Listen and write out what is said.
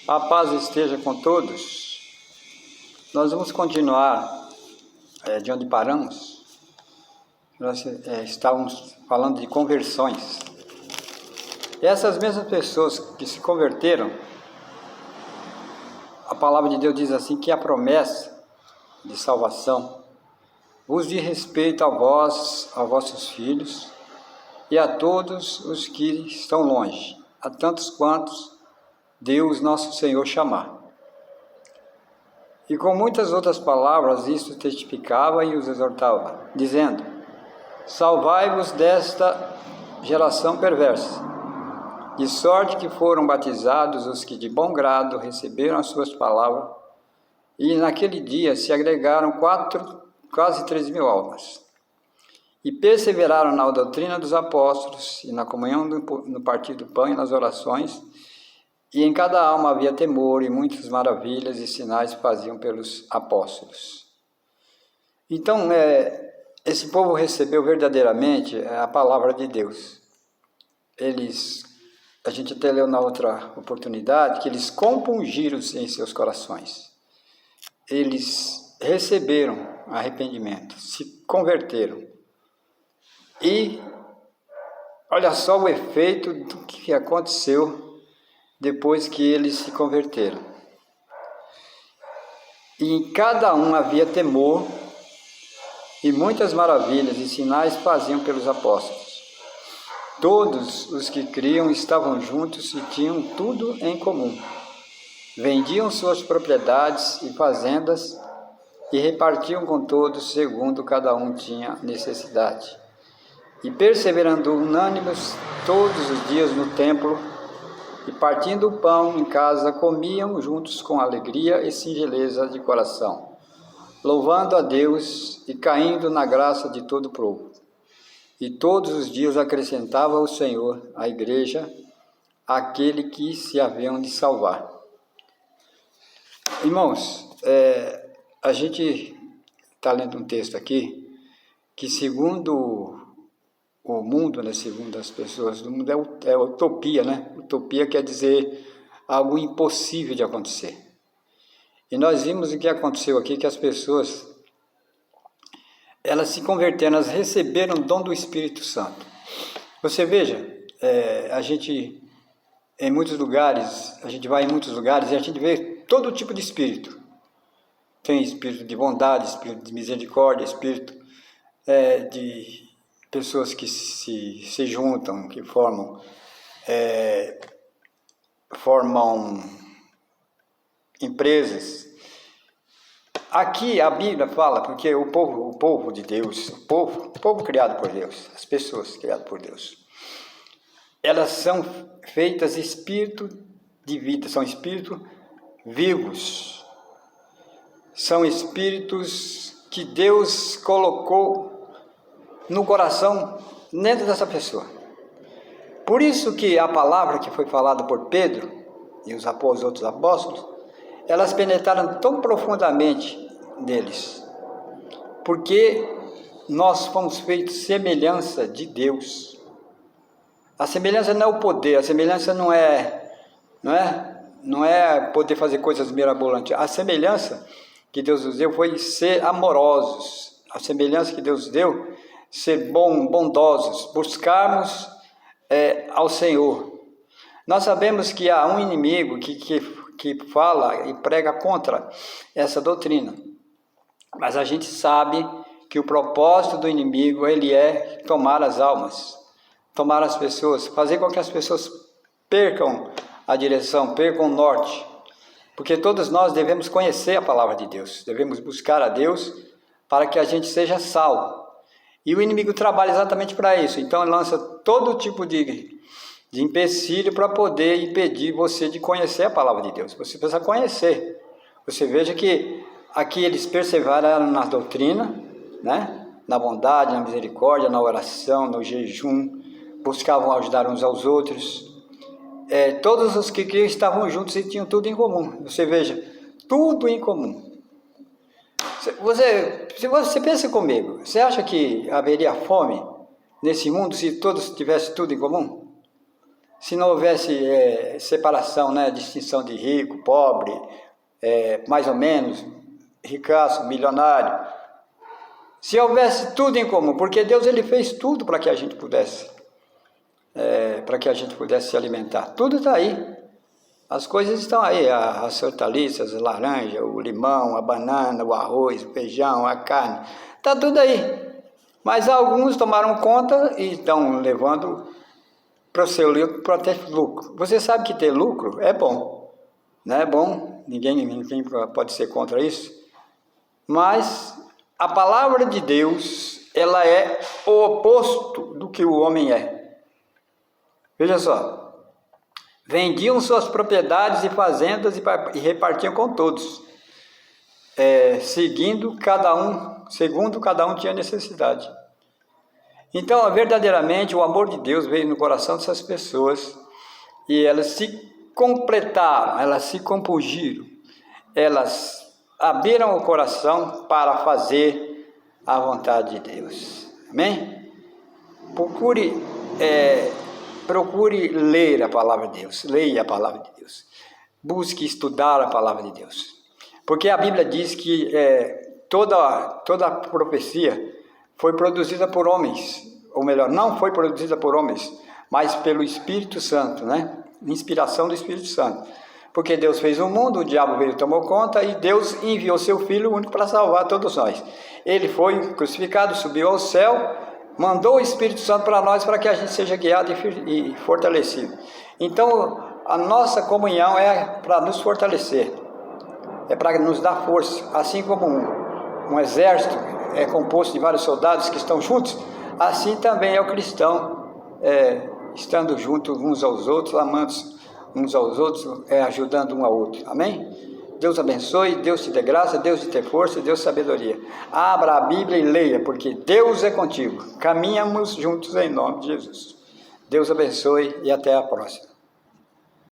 A paz esteja com todos. Nós vamos continuar de onde paramos. Nós estávamos falando de conversões. E essas mesmas pessoas que se converteram, a palavra de Deus diz assim que a promessa de salvação vos diz respeito a vós, a vossos filhos e a todos os que estão longe, a tantos quantos Deus nosso Senhor chamar. E com muitas outras palavras isto testificava e os exortava, dizendo: salvai-vos desta geração perversa, de sorte que foram batizados os que de bom grado receberam as suas palavras, e naquele dia se agregaram quase 3.000 almas. E perseveraram na doutrina dos apóstolos, e na comunhão no partir do pão e nas orações, e em cada alma havia temor, e muitas maravilhas e sinais faziam pelos apóstolos. Então, esse povo recebeu verdadeiramente a palavra de Deus. A gente até leu na outra oportunidade, que eles compungiram em seus corações. Eles receberam arrependimento, se converteram. E olha só o efeito do que aconteceu depois que eles se converteram. E em cada um havia temor, e muitas maravilhas e sinais faziam pelos apóstolos. Todos os que criam estavam juntos e tinham tudo em comum. Vendiam suas propriedades e fazendas e repartiam com todos segundo cada um tinha necessidade. E perseverando unânimes todos os dias no templo, e partindo o pão em casa, comiam juntos com alegria e singeleza de coração, louvando a Deus e caindo na graça de todo o povo. E todos os dias acrescentava o Senhor à igreja aquele que se haviam de salvar. Irmãos, a gente está lendo um texto aqui que, segundo o mundo, segundo as pessoas do mundo, é utopia, né? Utopia quer dizer algo impossível de acontecer. E nós vimos o que aconteceu aqui, que as pessoas, elas se converteram, elas receberam o dom do Espírito Santo. Você veja, a gente vai em muitos lugares e a gente vê todo tipo de espírito. Tem espírito de bondade, espírito de misericórdia, espírito de pessoas que se juntam, que formam empresas. Aqui a Bíblia fala, porque o povo de Deus, o povo criado por Deus, as pessoas criadas por Deus, elas são feitas espírito de vida, são espíritos vivos, são espíritos que Deus colocou no coração, dentro dessa pessoa. Por isso que a palavra que foi falada por Pedro e os outros apóstolos, elas penetraram tão profundamente neles, porque nós fomos feitos semelhança de Deus. A semelhança não é o poder, a semelhança não é poder fazer coisas mirabolantes. A semelhança que Deus nos deu foi ser amorosos. A semelhança que Deus deu, ser bondosos, buscarmos ao Senhor. Nós sabemos que há um inimigo que fala e prega contra essa doutrina, mas a gente sabe que o propósito do inimigo ele é tomar as almas, tomar as pessoas, fazer com que as pessoas percam a direção, percam o norte, porque todos nós devemos conhecer a palavra de Deus, devemos buscar a Deus para que a gente seja salvo. E o inimigo trabalha exatamente para isso. Então ele lança todo tipo de empecilho para poder impedir você de conhecer a palavra de Deus. Você precisa conhecer. Você veja que aqui eles perseveraram na doutrina, né? Na bondade, na misericórdia, na oração, no jejum, buscavam ajudar uns aos outros. Todos os que criam estavam juntos e tinham tudo em comum. Você veja, tudo em comum. Se você pensa comigo, você acha que haveria fome nesse mundo se todos tivessem tudo em comum? se não houvesse separação, né, distinção de rico, pobre, mais ou menos, ricaço, milionário, se houvesse tudo em comum, porque Deus ele fez tudo para que a gente pudesse se alimentar. Tudo está aí. As coisas estão aí, as hortaliças, a laranja, o limão, a banana, o arroz, o feijão, a carne, está tudo aí. Mas alguns tomaram conta e estão levando para o seu lucro, para ter lucro. Você sabe que ter lucro é bom, não é bom? Ninguém pode ser contra isso. Mas a palavra de Deus, ela é o oposto do que o homem é. Veja só. Vendiam suas propriedades e fazendas e repartiam com todos, segundo cada um tinha necessidade. Então, verdadeiramente, o amor de Deus veio no coração dessas pessoas e elas se completaram, elas se compungiram, elas abriram o coração para fazer a vontade de Deus. Amém? Procure ler a palavra de Deus, leia a palavra de Deus, busque estudar a palavra de Deus, porque a Bíblia diz que toda a profecia foi produzida por homens, ou melhor, não foi produzida por homens, mas pelo Espírito Santo, né? Inspiração do Espírito Santo, porque Deus fez o mundo, o diabo veio e tomou conta, e Deus enviou seu Filho único para salvar todos nós. Ele foi crucificado, subiu ao céu, mandou o Espírito Santo para nós, para que a gente seja guiado e fortalecido. Então, a nossa comunhão é para nos fortalecer, é para nos dar força, assim como um exército é composto de vários soldados que estão juntos, assim também é o cristão, estando juntos uns aos outros, amando uns aos outros, ajudando um ao outro. Amém? Deus abençoe, Deus te dê graça, Deus te dê força, Deus te dê sabedoria. Abra a Bíblia e leia, porque Deus é contigo. Caminhamos juntos em nome de Jesus. Deus abençoe e até a próxima.